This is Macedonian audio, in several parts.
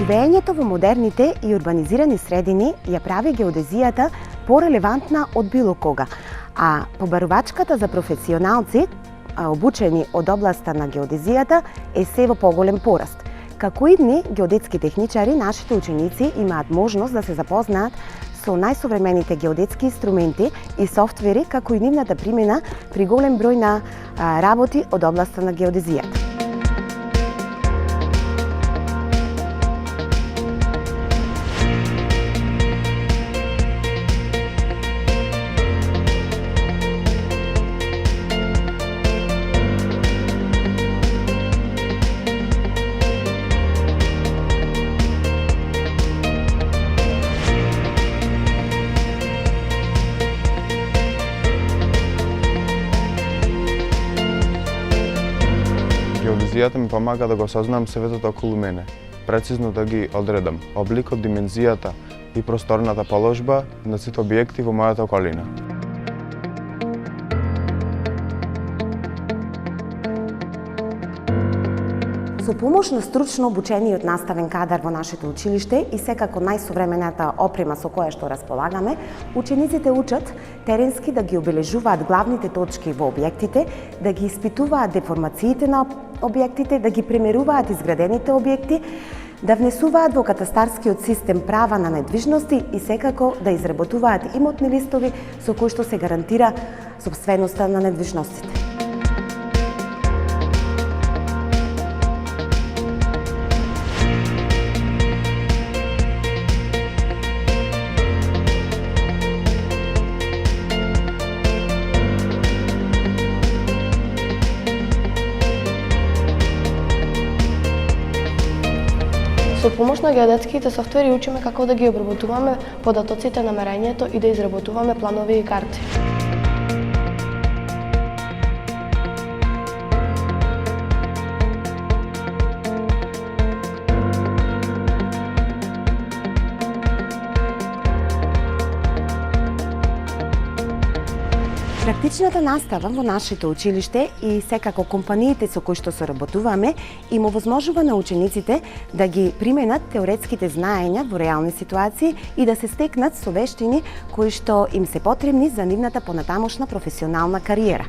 Живеењето во модерните и урбанизирани средини ја прави геодезијата порелевантна од било кога, а побарувачката за професионалци, обучени од областа на геодезијата, е се во поголем пораст. Како идни геодетски техничари, нашите ученици имаат можност да се запознаат со најсовремените геодетски инструменти и софтвери, како и нивната примена при голем број на работи од областа на геодезијата. Геодезијата ми помага да го осознам светот околу мене, прецизно да ги одредам обликот, димензијата и просторната положба на сите објекти во мојата околина. Со помош на стручно обучениот наставен кадар во нашето училиште и секако најсовремената опрема со која што располагаме, учениците учат теренски да ги обележуваат главните точки во објектите, да ги испитуваат деформациите на објектите, да ги премеруваат изградените објекти, да внесуваат во катастарскиот систем права на недвижности и секако да изработуваат имотни листови со кои што се гарантира сопственоста на недвижностите. Со помош на геодетските софтвери учиме како да ги обработуваме податоците на мерењето и да изработуваме планови и карти. Практичната настава во нашето училиште и секако компаниите со кои што соработуваме им овозможува на учениците да ги применат теоретските знаења во реални ситуации и да се стекнат со вештини кои што им се потребни за нивната понатамошна професионална кариера.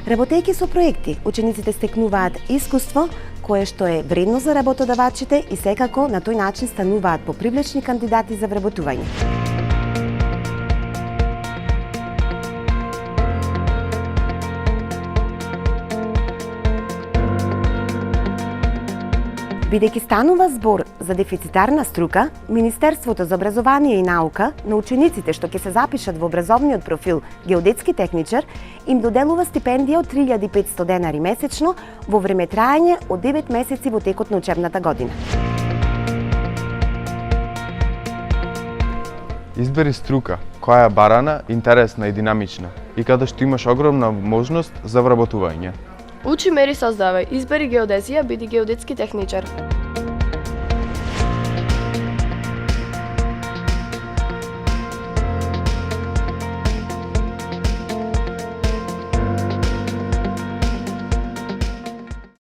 Работејќи со проекти, учениците стекнуваат искуство кое што е вредно за работодавачите и секако на тој начин стануваат попривлечни кандидати за вработување. Бидејќи станува збор за дефицитарна струка, Министерството за образование и наука на учениците што ќе се запишат во образовниот профил геодетски техничар им доделува стипендија од 3500 денари месечно во време траење од 9 месеци во текот на учебната година. Избери струка која е барана, интересна и динамична и каде што имаш огромна можност за вработување. Учи, мери, создавај. Избери геодезија, биди геодетски техничар.